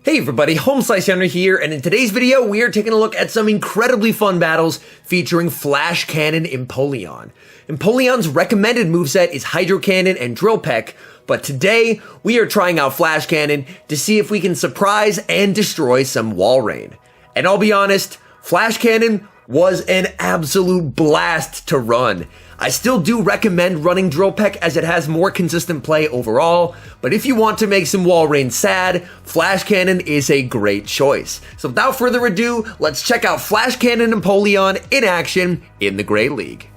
Hey everybody, HomeSliceHenry here, and in today's video, we are taking a look at some incredibly fun battles featuring Flash Cannon Empoleon. Empoleon's recommended moveset is Hydro Cannon and Drill Peck, but today, we are trying out Flash Cannon to see if we can surprise and destroy some WALREIN. And I'll be honest, Flash Cannon was an absolute blast to run. I still do recommend running Drill Peck as it has more consistent play overall, but if you want to make some WALREIN sad, Flash Cannon is a great choice. So without further ado, let's check out Flash Cannon Empoleon in action in the Great League.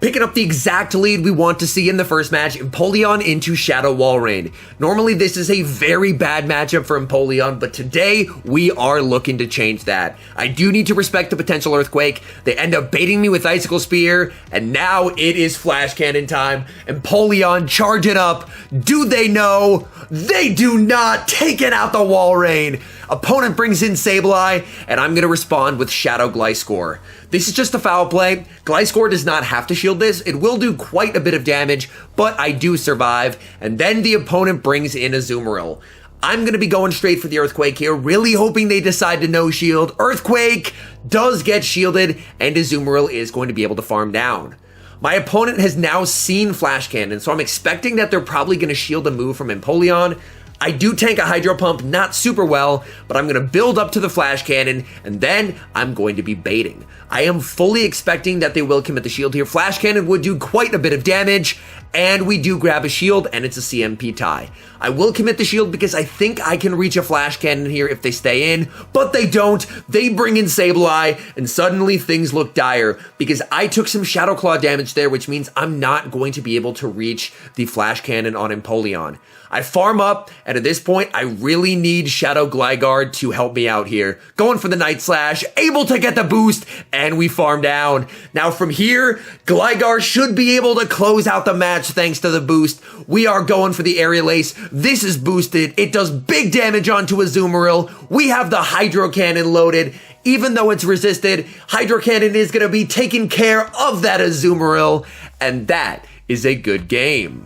Picking up the exact lead we want to see in the first match, Empoleon into Shadow WALREIN. Normally this is a very bad matchup for Empoleon, but today we are looking to change that. I do need to respect the potential Earthquake. They end up baiting me with Icicle Spear, and now it is Flash Cannon time. Empoleon charging up. Do they know? They do not. Taking out the WALREIN. Opponent brings in Sableye, and I'm going to respond with Shadow Gliscor. This is just a foul play. Gliscor does not have to shield this. It will do quite a bit of damage, but I do survive. And then the opponent brings in Azumarill. I'm going to be going straight for the Earthquake here, really hoping they decide to no shield. Earthquake does get shielded, and Azumarill is going to be able to farm down. My opponent has now seen Flash Cannon, so I'm expecting that they're probably going to shield a move from Empoleon. I do tank a Hydro Pump, not super well, but I'm going to build up to the Flash Cannon, and then I'm going to be baiting. I am fully expecting that they will commit the shield here. Flash Cannon would do quite a bit of damage, and we do grab a shield, and it's a CMP tie. I will commit the shield because I think I can reach a Flash Cannon here if they stay in, but they don't. They bring in Sableye, and suddenly things look dire because I took some Shadow Claw damage there, which means I'm not going to be able to reach the Flash Cannon on Empoleon. I farm up, and at this point, I really need Shadow Gligar to help me out here. Going for the Night Slash, able to get the boost, and we farm down. Now from here, Gligar should be able to close out the match thanks to the boost. We are going for the Aerial Ace. This is boosted. It does big damage onto Azumarill. We have the Hydro Cannon loaded. Even though it's resisted, Hydro Cannon is going to be taking care of that Azumarill, and that is a good game.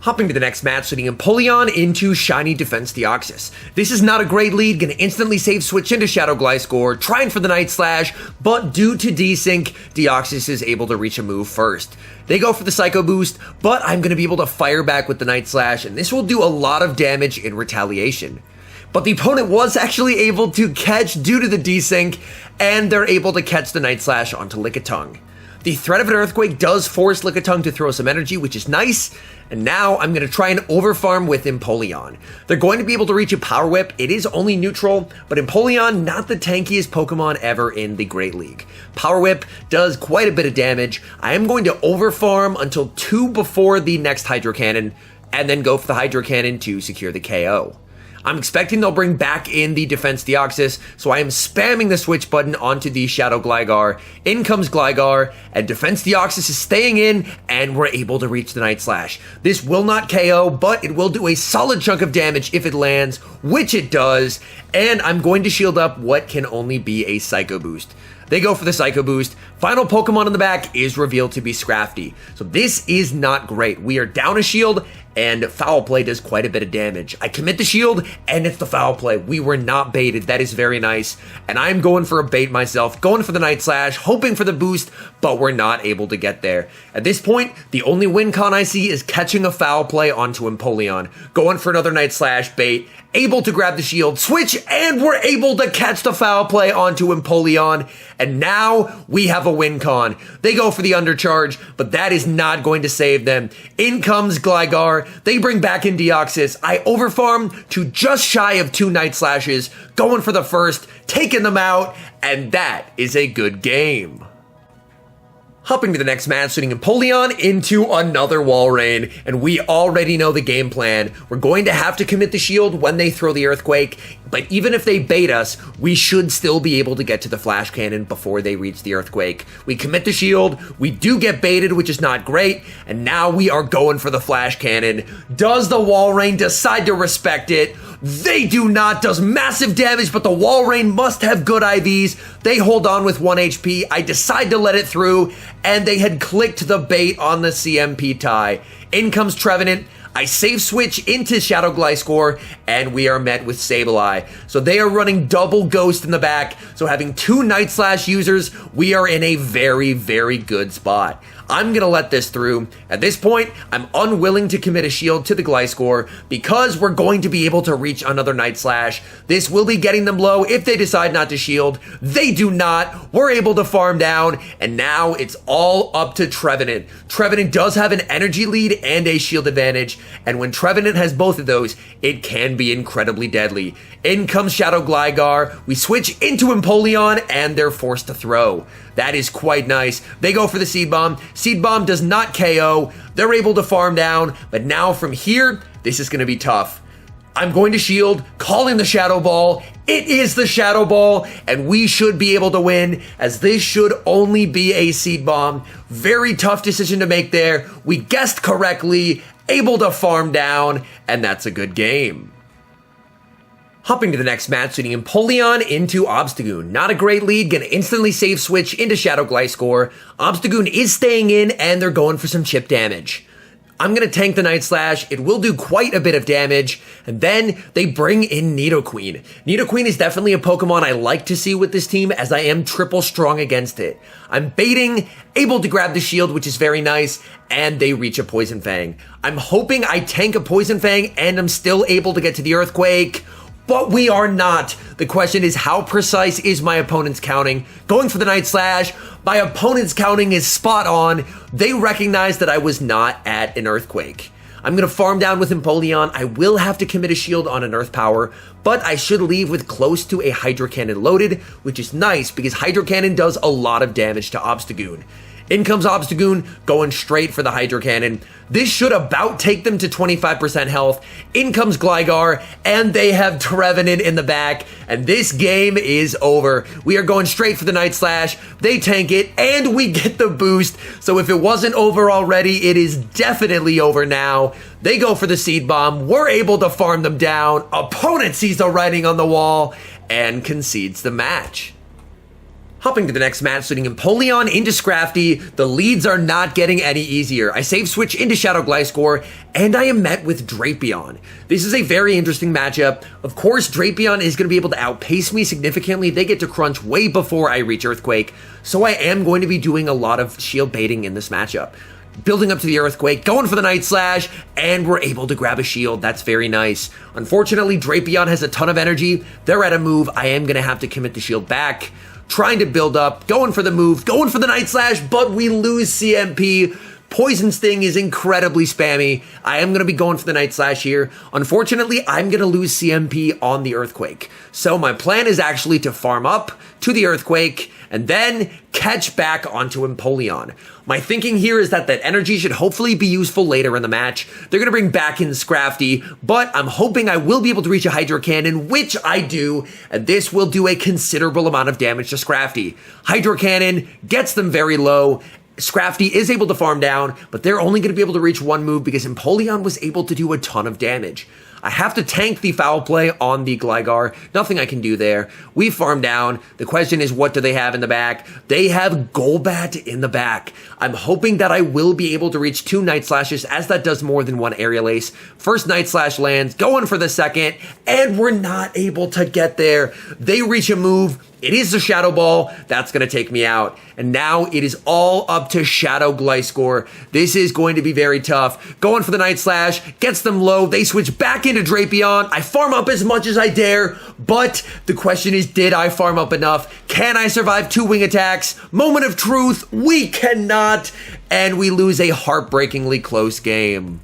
Hopping to the next match, setting Empoleon into Shiny Defense Deoxys. This is not a great lead, gonna instantly save switch into Shadow Gliscor, trying for the Night Slash, but due to desync, Deoxys is able to reach a move first. They go for the Psycho Boost, but I'm gonna be able to fire back with the Night Slash, and this will do a lot of damage in retaliation. But the opponent was actually able to catch due to the desync, and they're able to catch the Night Slash onto Lickitung. The threat of an Earthquake does force Lickitung to throw some energy, which is nice, and now I'm going to try and overfarm with Empoleon. They're going to be able to reach a Power Whip. It is only neutral, but Empoleon, not the tankiest Pokemon ever in the Great League. Power Whip does quite a bit of damage. I am going to overfarm until 2 before the next Hydro Cannon, and then go for the Hydro Cannon to secure the KO. I'm expecting they'll bring back in the Defense Deoxys, so I am spamming the switch button onto the Shadow Gligar. In comes Gligar, and Defense Deoxys is staying in, and we're able to reach the Night Slash. This will not KO, but it will do a solid chunk of damage if it lands, which it does, and I'm going to shield up what can only be a Psycho Boost. They go for the Psycho Boost. Final Pokemon on the back is revealed to be Scrafty. So this is not great. We are down a shield, and Foul Play does quite a bit of damage. I commit the shield, and it's the Foul Play. We were not baited. That is very nice. And I'm going for a bait myself, going for the Night Slash, hoping for the boost, but we're not able to get there. At this point, the only win con I see is catching a Foul Play onto Empoleon, going for another Night Slash bait, able to grab the shield, switch, and we're able to catch the Foul Play onto Empoleon. And now we have a win con. They go for the Undercharge, but that is not going to save them. In comes Gligar. They bring back in Deoxys. I overfarm to just shy of 2 Night Slashes, going for the first, taking them out, and that is a good game. Hopping to the next match, setting Empoleon into another WALREIN, and we already know the game plan. We're going to have to commit the shield when they throw the Earthquake, but even if they bait us, we should still be able to get to the Flash Cannon before they reach the Earthquake. We commit the shield, we do get baited, which is not great, and now we are going for the Flash Cannon. Does the WALREIN decide to respect it? They do not. Does massive damage, but the WALREIN must have good IVs. They hold on with 1 HP. I decide to let it through, and they had clicked the bait on the CMP tie. In comes Trevenant. I save switch into Shadow Gliscor, and we are met with Sableye. So they are running double Ghost in the back, so having two Night Slash users, we are in a very, very good spot. I'm going to let this through. At this point, I'm unwilling to commit a shield to the Gliscor because we're going to be able to reach another Night Slash. This will be getting them low if they decide not to shield. They do not. We're able to farm down, and now it's all up to Trevenant. Trevenant does have an energy lead and a shield advantage, and when Trevenant has both of those, it can be incredibly deadly. In comes Shadow Gligar. We switch into Empoleon, and they're forced to throw. That is quite nice. They go for the Seed Bomb. Seed Bomb does not KO. They're able to farm down, but now from here, this is going to be tough. I'm going to shield, calling the Shadow Ball. It is the Shadow Ball, and we should be able to win, as this should only be a Seed Bomb. Very tough decision to make there. We guessed correctly, able to farm down, and that's a good game. Hopping to the next match, switching Empoleon into Obstagoon. Not a great lead, gonna instantly save switch into Shadow Gliscor. Obstagoon is staying in, and they're going for some chip damage. I'm gonna tank the Night Slash, it will do quite a bit of damage, and then they bring in Nidoqueen. Nidoqueen is definitely a Pokemon I like to see with this team, as I am triple strong against it. I'm baiting, able to grab the shield, which is very nice, and they reach a Poison Fang. I'm hoping I tank a Poison Fang, and I'm still able to get to the Earthquake, but we are not. The question is, how precise is my opponent's counting? Going for the Night Slash, my opponent's counting is spot on. They recognize that I was not at an Earthquake. I'm going to farm down with Empoleon. I will have to commit a shield on an Earth Power, but I should leave with close to a Hydro Cannon loaded, which is nice because Hydro Cannon does a lot of damage to Obstagoon. In comes Obstagoon, going straight for the Hydro Cannon. This should about take them to 25% health. In comes Gligar, and they have Trevenant in the back, and this game is over. We are going straight for the Night Slash. They tank it, and we get the boost. So if it wasn't over already, it is definitely over now. They go for the Seed Bomb. We're able to farm them down. Opponent sees the writing on the wall and concedes the match. Hopping to the next match, switching Empoleon into Scrafty. The leads are not getting any easier. I save switch into Shadow Gliscor, and I am met with Drapion. This is a very interesting matchup. Of course, Drapion is going to be able to outpace me significantly. They get to crunch way before I reach Earthquake, so I am going to be doing a lot of shield baiting in this matchup. Building up to the Earthquake, going for the Night Slash, and we're able to grab a shield. That's very nice. Unfortunately, Drapion has a ton of energy. They're at a move. I am going to have to commit the shield back. Trying to build up, going for the move, going for the Night Slash, but we lose CMP. Poison Sting is incredibly spammy. I am going to be going for the Night Slash here. Unfortunately, I'm going to lose CMP on the Earthquake. So my plan is actually to farm up to the Earthquake and then catch back onto Empoleon. My thinking here is that energy should hopefully be useful later in the match. They're going to bring back in Scrafty, but I'm hoping I will be able to reach a Hydro Cannon, which I do, and this will do a considerable amount of damage to Scrafty. Hydro Cannon gets them very low. Scrafty is able to farm down, but they're only going to be able to reach one move because Empoleon was able to do a ton of damage. I have to tank the foul play on the Gligar. Nothing I can do there. We farm down. The question is, what do they have in the back? They have Golbat in the back. I'm hoping that I will be able to reach two Night Slashes, as that does more than one Aerial Ace. First Night Slash lands, going for the second, and we're not able to get there. They reach a move. It is the Shadow Ball. That's going to take me out. And now it is all up to Shadow Gliscor. This is going to be very tough. Going for the Night Slash. Gets them low. They switch back into Drapion. I farm up as much as I dare. But the question is, did I farm up enough? Can I survive two wing attacks? Moment of truth. We cannot. And we lose a heartbreakingly close game.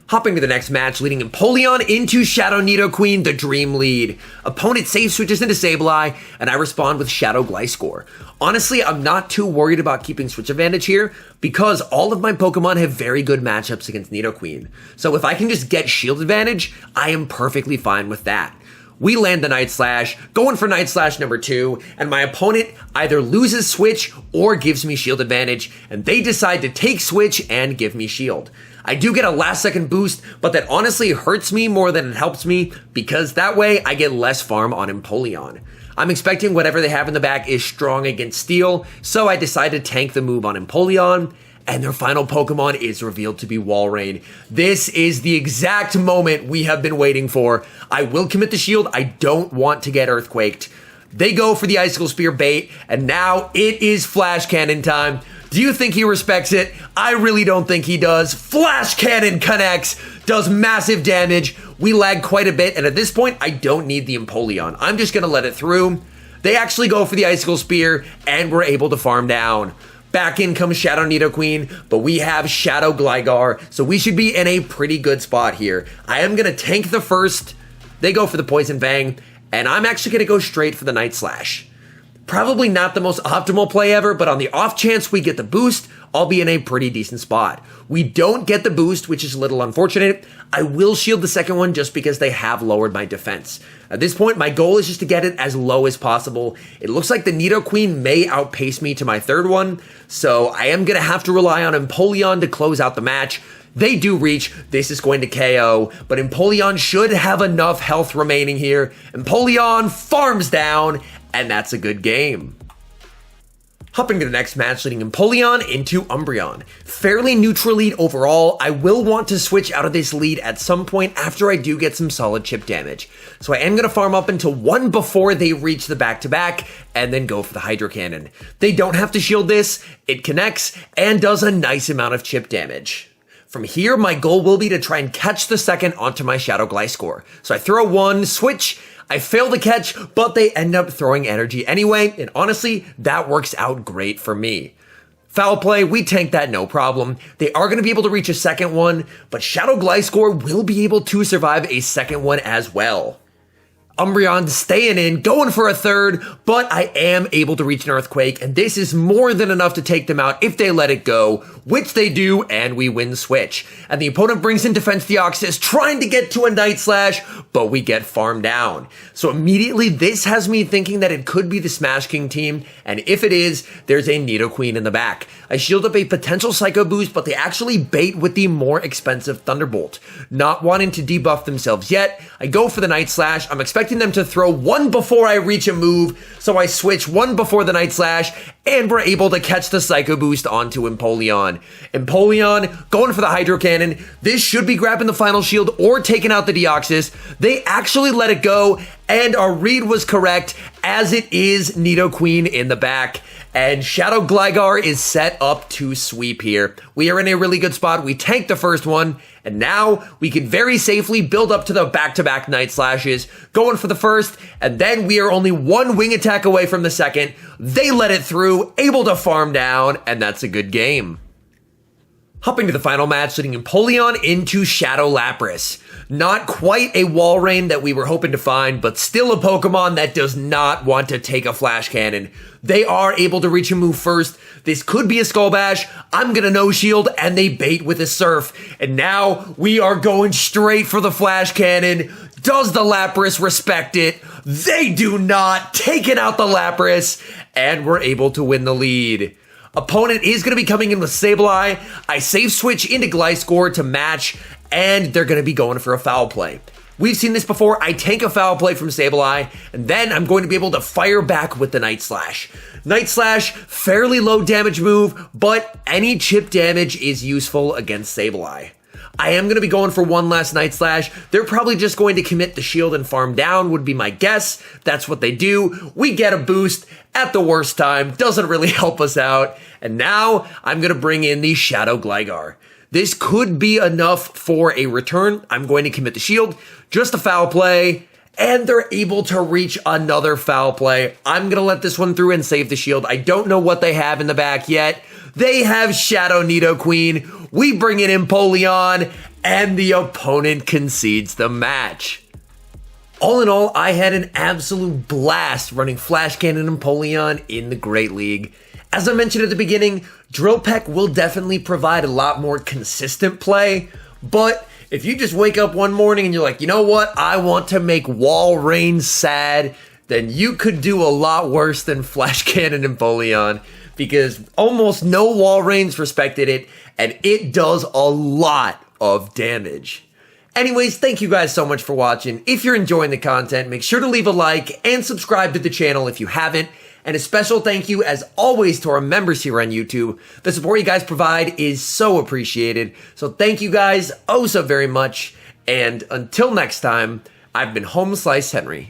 Hopping to the next match, leading Empoleon into Shadow Nidoqueen, the Dream Lead. Opponent save switches into Sableye, and I respond with Shadow Gliscor. Honestly, I'm not too worried about keeping switch advantage here, because all of my Pokemon have very good matchups against Nidoqueen. So if I can just get shield advantage, I am perfectly fine with that. We land the Night Slash, going for Night Slash number 2, and my opponent either loses switch or gives me shield advantage, and they decide to take switch and give me shield. I do get a last second boost, but that honestly hurts me more than it helps me, because that way I get less farm on Empoleon. I'm expecting whatever they have in the back is strong against Steel, so I decide to tank the move on Empoleon, and their final Pokemon is revealed to be Walrein. This is the exact moment we have been waiting for. I will commit the shield. I don't want to get Earthquaked. They go for the Icicle Spear bait, and now it is Flash Cannon time. Do you think he respects it? I really don't think he does. Flash Cannon connects, does massive damage. We lag quite a bit, and at this point, I don't need the Empoleon. I'm just gonna let it through. They actually go for the Icicle Spear, and we're able to farm down. Back in comes Shadow Nidoqueen, but we have Shadow Gligar, so we should be in a pretty good spot here. I am gonna tank the first. They go for the Poison Fang, and I'm actually gonna go straight for the Night Slash. Probably not the most optimal play ever, but on the off chance we get the boost, I'll be in a pretty decent spot. We don't get the boost, which is a little unfortunate. I will shield the second one just because they have lowered my defense. At this point, my goal is just to get it as low as possible. It looks like the Nidoqueen may outpace me to my third one, so I am going to have to rely on Empoleon to close out the match. They do reach. This is going to KO, but Empoleon should have enough health remaining here. Empoleon farms down, and that's a good game. Hopping to the next match, leading Empoleon into Umbreon. Fairly neutral lead overall. I will want to switch out of this lead at some point after I do get some solid chip damage. So I am going to farm up until one before they reach the back-to-back and then go for the Hydro Cannon. They don't have to shield this. It connects and does a nice amount of chip damage. From here, my goal will be to try and catch the second onto my Shadow Gliscor. So I throw one, switch, I fail to catch, but they end up throwing energy anyway, and honestly, that works out great for me. Foul play, we tank that no problem. They are going to be able to reach a second one, but Shadow Gliscor will be able to survive a second one as well. Umbreon staying in, going for a third, but I am able to reach an Earthquake, and this is more than enough to take them out if they let it go, which they do, and we win switch. And the opponent brings in Defense Deoxys, trying to get to a Night Slash, but we get farmed down. So immediately, this has me thinking that it could be the Smash King team, and if it is, there's a Nidoqueen in the back. I shield up a potential Psycho Boost, but they actually bait with the more expensive Thunderbolt. Not wanting to debuff themselves yet, I go for the Night Slash. I'm expecting them to throw one before I reach a move, so I switch one before the Night Slash, and we're able to catch the Psycho Boost onto Empoleon. Empoleon going for the Hydro Cannon. This should be grabbing the final shield or taking out the Deoxys. They actually let it go, and our read was correct, as it is Nidoqueen in the back. And Shadow Gligar is set up to sweep here. We are in a really good spot. We tanked the first one, and now we can very safely build up to the back-to-back Night Slashes, going for the first, and then we are only one wing attack away from the second. They let it through, able to farm down, and that's a good game. Hopping to the final match, leading Empoleon into Shadow Lapras. Not quite a Walrein that we were hoping to find, but still a Pokemon that does not want to take a Flash Cannon. They are able to reach a move first. This could be a Skull Bash. I'm gonna no shield, and they bait with a Surf. And now we are going straight for the Flash Cannon. Does the Lapras respect it? They do not. Taking out the Lapras, and we're able to win the lead. Opponent is going to be coming in with Sableye. I safe switch into Gliscor to match, and they're going to be going for a foul play. We've seen this before. I tank a foul play from Sableye, and then I'm going to be able to fire back with the Night Slash. Night Slash, fairly low damage move, but any chip damage is useful against Sableye. I am going to be going for one last Night Slash. They're probably just going to commit the shield and farm down would be my guess. That's what they do. We get a boost at the worst time. Doesn't really help us out. And now I'm going to bring in the Shadow Gligar. This could be enough for a return. I'm going to commit the shield. Just a foul play. And they're able to reach another foul play. I'm going to let this one through and save the shield. I don't know what they have in the back yet. They have Shadow Nidoqueen. We bring in Empoleon, and the opponent concedes the match. All in all, I had an absolute blast running Flash Cannon and Empoleon in the Great League. As I mentioned at the beginning, Drill Peck will definitely provide a lot more consistent play, but if you just wake up one morning and you're like, you know what, I want to make Walrein sad, then you could do a lot worse than Flash Cannon and Empoleon, because almost no Walreins respected it, and it does a lot of damage. Anyways, thank you guys so much for watching. If you're enjoying the content, make sure to leave a like and subscribe to the channel if you haven't. And a special thank you, as always, to our members here on YouTube. The support you guys provide is so appreciated. So thank you guys oh so very much. And until next time, I've been HomeSliceHenry.